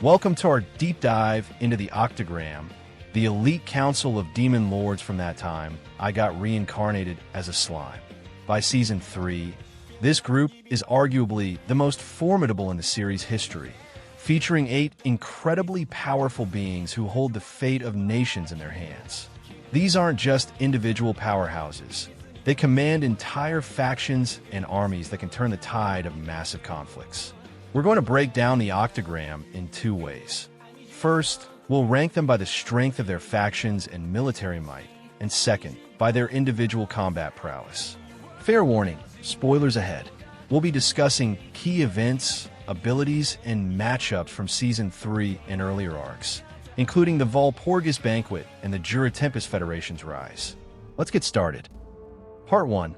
Welcome to our deep dive into the Octagram, the elite council of demon lords from that time. I got reincarnated as a slime. By Season 3, this group is arguably the most formidable in the series' history, featuring 8 incredibly powerful beings who hold the fate of nations in their hands. These aren't just individual powerhouses. They command entire factions and armies that can turn the tide of massive conflicts. We're going to break down the Octagram in 2 ways. First, we'll rank them by the strength of their factions and military might, and second, by their individual combat prowess. Fair warning, spoilers ahead. We'll be discussing key events, abilities, and matchups from Season 3 and earlier arcs, including the Walpurgis Banquet and the Jura Tempest Federation's rise. Let's get started. Part 1.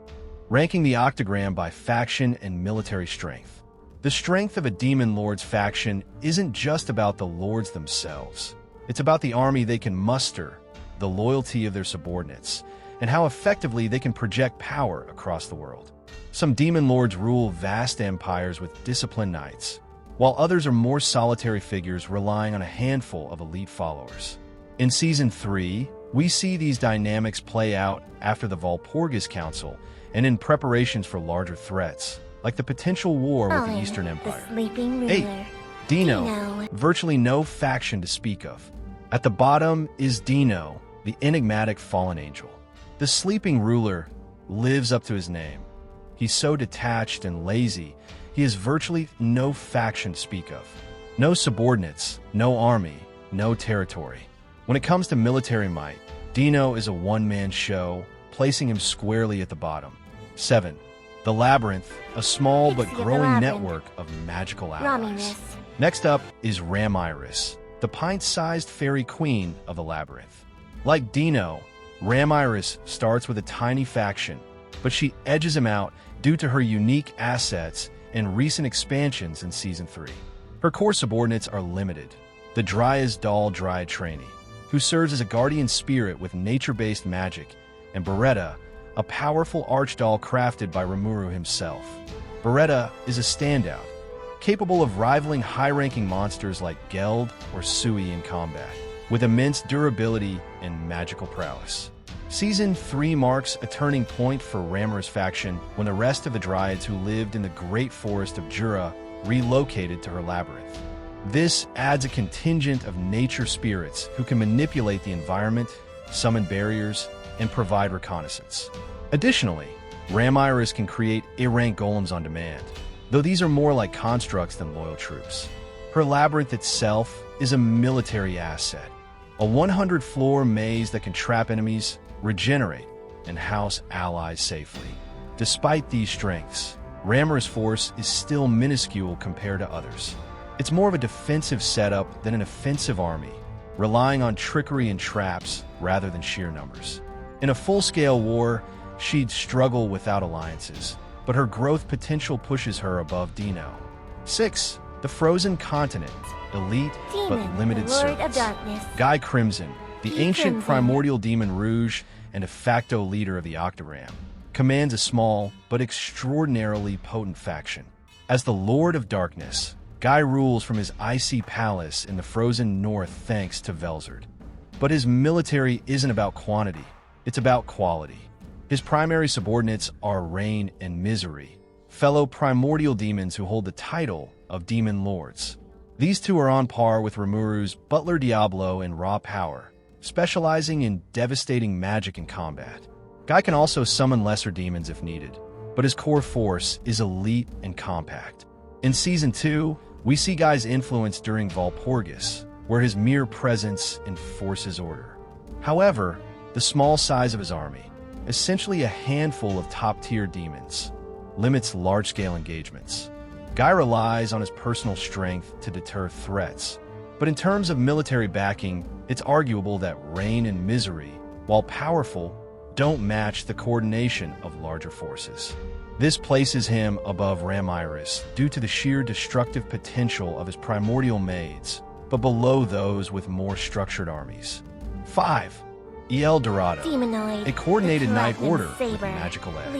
Ranking the Octagram by faction and military strength. The strength of a demon lord's faction isn't just about the lords themselves. It's about the army they can muster, the loyalty of their subordinates, and how effectively they can project power across the world. Some demon lords rule vast empires with disciplined knights, while others are more solitary figures relying on a handful of elite followers. In Season 3, we see these dynamics play out after the Walpurgis Council and in preparations for larger threats, like the potential war with the Eastern Empire. The sleeping ruler. 8. Dino. Virtually no faction to speak of. At the bottom is Dino, the enigmatic fallen angel. The sleeping ruler lives up to his name. He's so detached and lazy, he has virtually no faction to speak of. No subordinates, no army, no territory. When it comes to military might, Dino is a one-man show, placing him squarely at the bottom. 7. The Labyrinth, a small but growing network of magical allies. Next up is Ramiris, the pint-sized fairy queen of the Labyrinth. Like Dino, Ramiris starts with a tiny faction, but she edges him out due to her unique assets and recent expansions in Season 3. Her core subordinates are limited. The Dryas Doll Dryad Trainee, who serves as a guardian spirit with nature-based magic, and Beretta, a powerful archdoll crafted by Rimuru himself. Beretta is a standout, capable of rivaling high-ranking monsters like Geld or Sui in combat, with immense durability and magical prowess. Season 3 marks a turning point for Ramiris' faction when the rest of the Dryads who lived in the Great Forest of Jura relocated to her labyrinth. This adds a contingent of nature spirits who can manipulate the environment, summon barriers, and provide reconnaissance. Additionally, Ramiris can create A-rank golems on demand, though these are more like constructs than loyal troops. Her labyrinth itself is a military asset, a 100-floor maze that can trap enemies, regenerate, and house allies safely. Despite these strengths, Ramiris' force is still minuscule compared to others. It's more of a defensive setup than an offensive army, relying on trickery and traps rather than sheer numbers. In a full-scale war, she'd struggle without alliances, but her growth potential pushes her above Dino. 6. The Frozen Continent, elite but limited servants. Guy Crimson, the ancient primordial demon Rouge and de facto leader of the Octogram, commands a small but extraordinarily potent faction. As the Lord of Darkness, Guy rules from his icy palace in the frozen north thanks to Velzard. But his military isn't about quantity. It's about quality. His primary subordinates are Rain and Misery, fellow primordial demons who hold the title of Demon Lords. These two are on par with Rimuru's Butler Diablo and Raw Power, specializing in devastating magic and combat. Guy can also summon lesser demons if needed, but his core force is elite and compact. In Season 2, we see Guy's influence during Walpurgis, where his mere presence enforces order. However, the small size of his army, essentially a handful of top-tier demons, limits large-scale engagements. Guy relies on his personal strength to deter threats, but in terms of military backing, it's arguable that Rain and Misery, while powerful, don't match the coordination of larger forces. This places him above Ramiris due to the sheer destructive potential of his primordial maze, but below those with more structured armies. 5. El Dorado, a coordinated knight order with magical edge.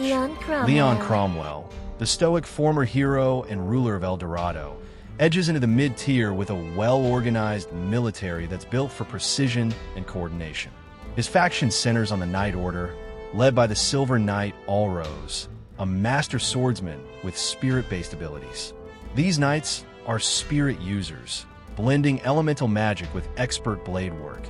Leon Cromwell, the stoic former hero and ruler of El Dorado, edges into the mid-tier with a well-organized military that's built for precision and coordination. His faction centers on the Knight Order, led by the Silver Knight Allrose, a master swordsman with spirit-based abilities. These knights are spirit users, blending elemental magic with expert blade work,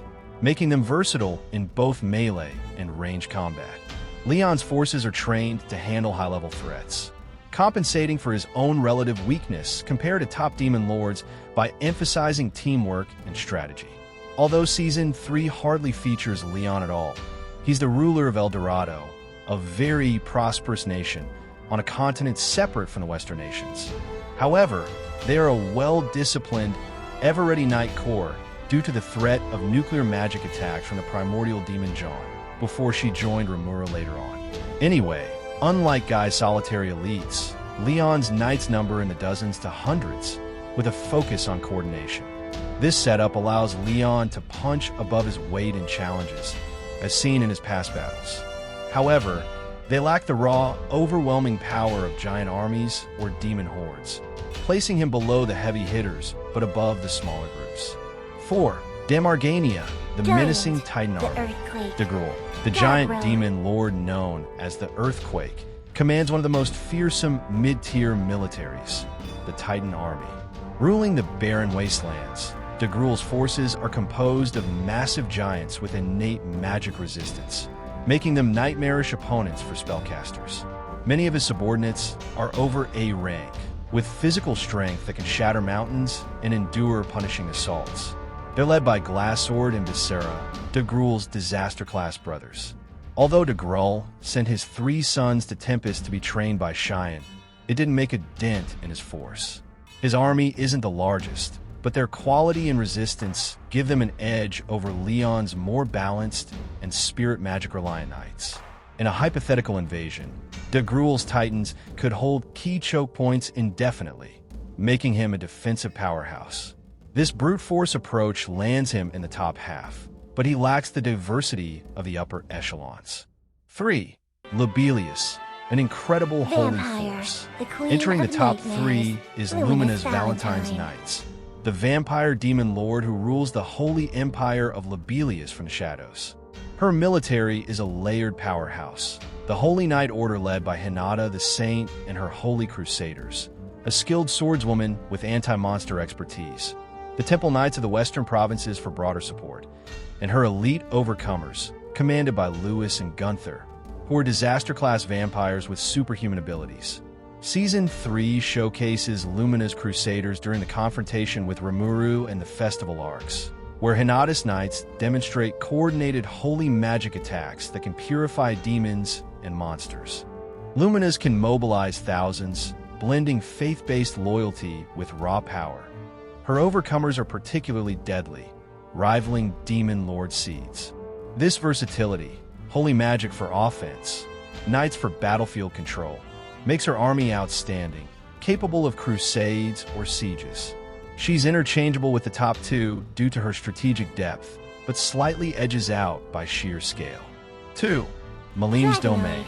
making them versatile in both melee and ranged combat. Leon's forces are trained to handle high-level threats, compensating for his own relative weakness compared to top demon lords by emphasizing teamwork and strategy. Although Season 3 hardly features Leon at all, he's the ruler of El Dorado, a very prosperous nation on a continent separate from the Western nations. However, they are a well-disciplined, ever-ready Knight Corps due to the threat of nuclear magic attacks from the primordial demon John, before she joined Rimura later on. Anyway, unlike Guy's solitary elites, Leon's knights number in the dozens to hundreds, with a focus on coordination. This setup allows Leon to punch above his weight in challenges, as seen in his past battles. However, they lack the raw, overwhelming power of giant armies or demon hordes, placing him below the heavy hitters but above the smaller groups. 4. Demargania, the menacing Titan army. Degrul, the giant demon lord known as the Earthquake, commands one of the most fearsome mid-tier militaries, the Titan Army. Ruling the barren wastelands, Degrul's forces are composed of massive giants with innate magic resistance, making them nightmarish opponents for spellcasters. Many of his subordinates are over A rank, with physical strength that can shatter mountains and endure punishing assaults. They're led by Glassword and Viscera, Degrul's disaster-class brothers. Although Degrul sent his 3 sons to Tempest to be trained by Cheyenne, it didn't make a dent in his force. His army isn't the largest, but their quality and resistance give them an edge over Leon's more balanced and spirit magic-reliant knights. In a hypothetical invasion, Degrul's Titans could hold key choke points indefinitely, making him a defensive powerhouse. This brute force approach lands him in the top half, but he lacks the diversity of the upper echelons. 3. Lobelius, an incredible holy force. Entering the top 3 is Lumina's Valentine's Knights, the vampire demon lord who rules the holy empire of Lobelius from the shadows. Her military is a layered powerhouse, the Holy Knight Order led by Hinata the Saint and her Holy Crusaders, a skilled swordswoman with anti-monster expertise, the Temple Knights of the Western Provinces for broader support, and her elite Overcomers, commanded by Lewis and Gunther, who are disaster-class vampires with superhuman abilities. Season 3 showcases Lumina's Crusaders during the confrontation with Rimuru and the Festival Arcs, where Hinata's Knights demonstrate coordinated holy magic attacks that can purify demons and monsters. Lumina's can mobilize thousands, blending faith-based loyalty with raw power. Her Overcomers are particularly deadly, rivaling Demon Lord Seeds. This versatility, holy magic for offense, knights for battlefield control, makes her army outstanding, capable of crusades or sieges. She's interchangeable with the top 2 due to her strategic depth, but slightly edges out by sheer scale. 2. Malim's Domain,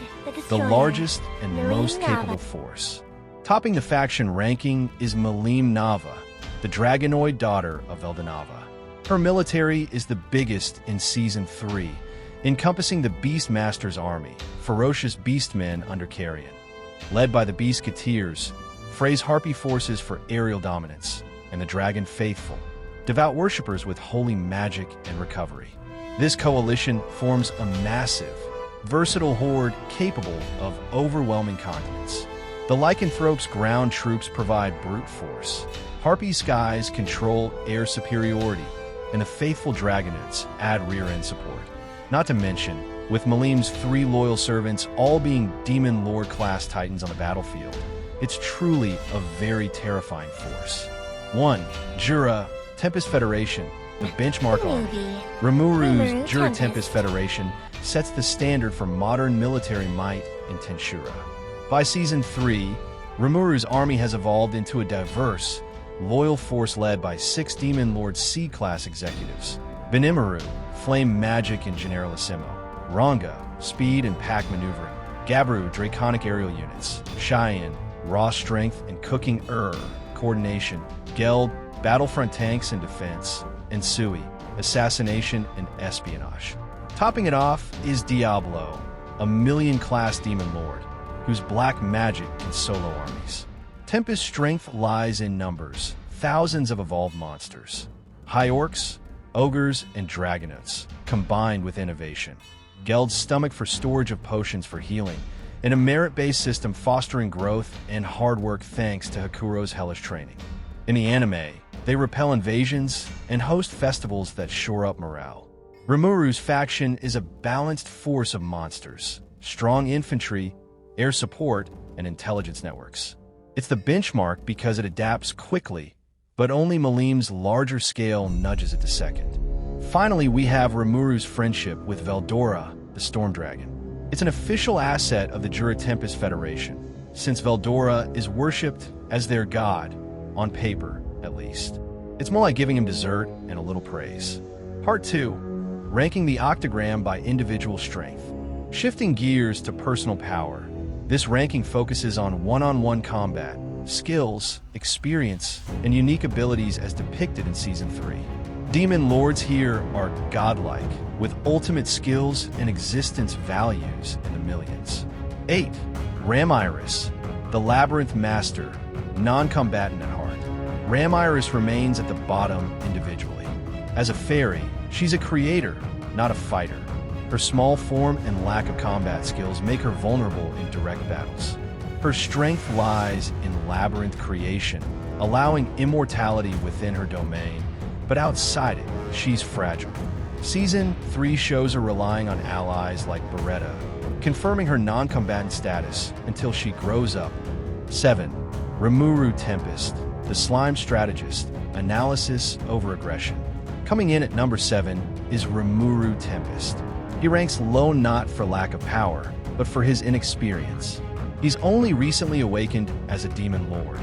the largest and most capable force. Topping the faction ranking is Malim Nava, the dragonoid daughter of Eldanava. Her military is the biggest in Season 3, encompassing the Beastmaster's army, ferocious beastmen under Carrion. Led by the Beastketeers, Frey's Harpy forces for aerial dominance, and the Dragon Faithful, devout worshippers with holy magic and recovery. This coalition forms a massive, versatile horde capable of overwhelming continents. The Lycanthrope's ground troops provide brute force, Harpy Skies control air superiority, and the faithful Dragonauts add rear-end support. Not to mention, with Malim's 3 loyal servants all being Demon Lord-class Titans on the battlefield, it's truly a very terrifying force. 1. Jura, Tempest Federation, the benchmark army. Rimuru's Jura Tempest Federation sets the standard for modern military might in Tensura. By Season 3, Rimuru's army has evolved into a diverse, loyal force led by 6 Demon Lord C-class executives. Benimaru, Flame Magic and Generalissimo. Ranga, Speed and Pack Maneuvering. Gabru, Draconic Aerial Units. Cheyenne, Raw Strength and Cooking coordination, Geld, battlefront tanks and defense, and Sui, assassination and espionage. Topping it off is Diablo, a million-class demon lord, whose black magic can solo armies. Tempest's strength lies in numbers, thousands of evolved monsters. High orcs, ogres, and dragonauts, combined with innovation. Geld's stomach for storage of potions for healing, and a merit-based system fostering growth and hard work thanks to Hakuro's hellish training. In the anime, they repel invasions and host festivals that shore up morale. Rimuru's faction is a balanced force of monsters, strong infantry, air support, and intelligence networks. It's the benchmark because it adapts quickly, but only Malim's larger scale nudges it to second. Finally, we have Rimuru's friendship with Veldora, the Storm Dragon. It's an official asset of the Jura Tempest Federation, since Veldora is worshipped as their god, on paper, at least. It's more like giving him dessert and a little praise. Part 2. Ranking the Octagram by individual strength. Shifting gears to personal power, this ranking focuses on one-on-one combat, skills, experience, and unique abilities as depicted in Season 3. Demon Lords here are godlike, with ultimate skills and existence values in the millions. 8. Ramiris, the Labyrinth Master, non-combatant at heart. Ramiris remains at the bottom individually. As a fairy, she's a creator, not a fighter. Her small form and lack of combat skills make her vulnerable in direct battles. Her strength lies in labyrinth creation, allowing immortality within her domain, but outside it, she's fragile. Season 3 shows her relying on allies like Beretta, confirming her non-combatant status until she grows up. 7. Rimuru Tempest, the slime strategist, analysis over aggression. Coming in at number 7 is Rimuru Tempest. He ranks low not for lack of power, but for his inexperience. He's only recently awakened as a demon lord,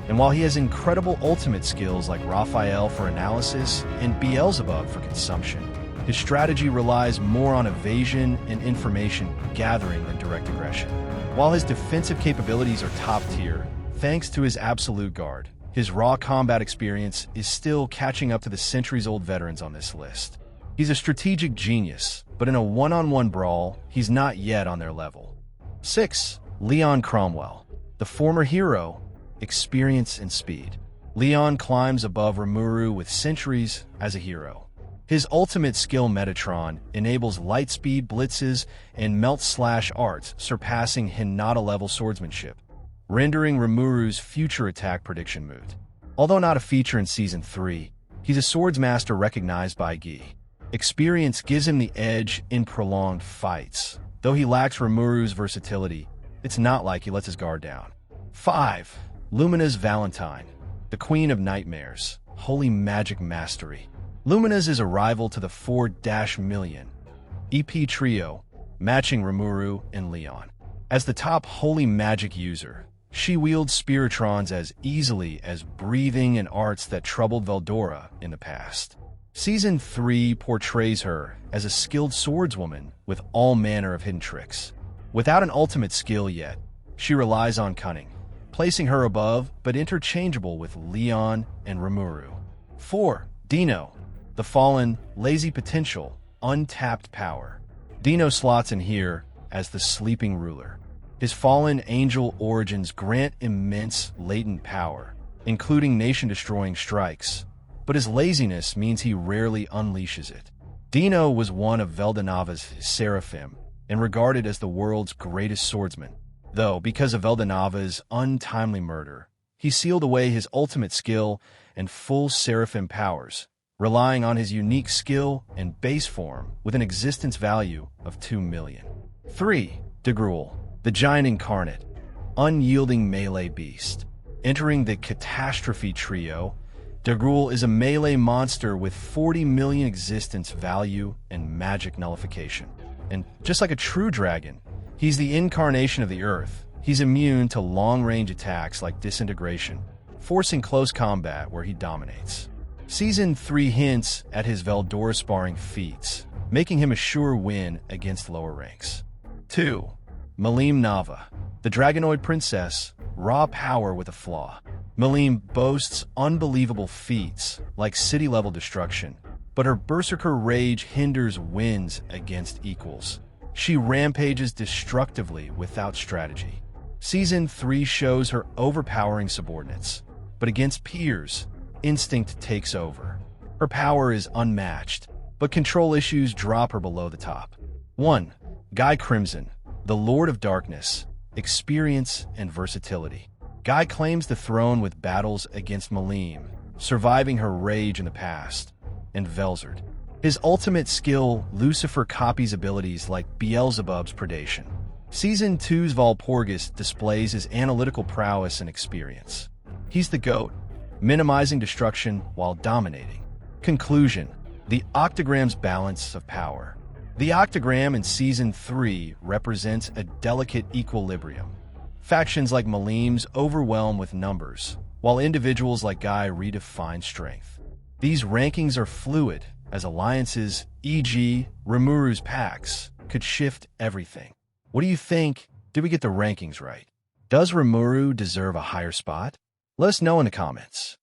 and while he has incredible ultimate skills like Raphael for analysis and Beelzebub for consumption, his strategy relies more on evasion and information gathering than direct aggression. While his defensive capabilities are top tier, thanks to his absolute guard, his raw combat experience is still catching up to the centuries-old veterans on this list. He's a strategic genius, but in a one-on-one brawl, he's not yet on their level. 6. Leon Cromwell, the former hero, experience and speed. Leon climbs above Rimuru with centuries as a hero. His ultimate skill Metatron enables lightspeed blitzes and melt-slash arts surpassing Hinata-level swordsmanship, rendering Rimuru's future attack prediction moot. Although not a feature in Season 3, he's a swordsmaster recognized by Gi. Experience gives him the edge in prolonged fights. Though he lacks Rimuru's versatility, it's not like he lets his guard down. 5. Lumina's Valentine, the Queen of Nightmares, Holy Magic Mastery. Lumina's is a rival to the 4-million EP trio, matching Rimuru and Leon. As the top Holy Magic user, she wields Spiritrons as easily as breathing and arts that troubled Veldora in the past. Season 3 portrays her as a skilled swordswoman with all manner of hidden tricks. Without an ultimate skill yet, she relies on cunning, placing her above but interchangeable with Leon and Rimuru. 4. Dino, the fallen, lazy potential, untapped power. Dino slots in here as the sleeping ruler. His fallen angel origins grant immense latent power, including nation-destroying strikes, but his laziness means he rarely unleashes it. Dino was one of Veldonava's seraphim and regarded as the world's greatest swordsman, though because of Veldonava's untimely murder, he sealed away his ultimate skill and full seraphim powers, relying on his unique skill and base form with an existence value of 2 million. 3. Degruel, the giant incarnate, unyielding melee beast. Entering the Catastrophe trio, Degruel is a melee monster with 40 million existence value and magic nullification. And just like a true dragon, he's the incarnation of the earth. He's immune to long-range attacks like disintegration, forcing close combat where he dominates. Season 3 hints at his Veldora sparring feats, making him a sure win against lower ranks. 2. Malim Nava, the Dragonoid Princess, raw power with a flaw. Malim boasts unbelievable feats, like city-level destruction, but her berserker rage hinders wins against equals. She rampages destructively without strategy. Season 3 shows her overpowering subordinates, but against peers, instinct takes over. Her power is unmatched, but control issues drop her below the top. 1. Guy Crimson, the Lord of Darkness, experience and versatility. Guy claims the throne with battles against Malim, surviving her rage in the past, and Velzard. His ultimate skill, Lucifer, copies abilities like Beelzebub's predation. Season 2's Valpurgis displays his analytical prowess and experience. He's the GOAT, minimizing destruction while dominating. Conclusion: the Octogram's balance of power. The Octogram in Season 3 represents a delicate equilibrium. Factions like Malim's overwhelm with numbers, while individuals like Guy redefine strength. These rankings are fluid, as alliances, e.g., Rimuru's packs, could shift everything. What do you think? Did we get the rankings right? Does Rimuru deserve a higher spot? Let us know in the comments.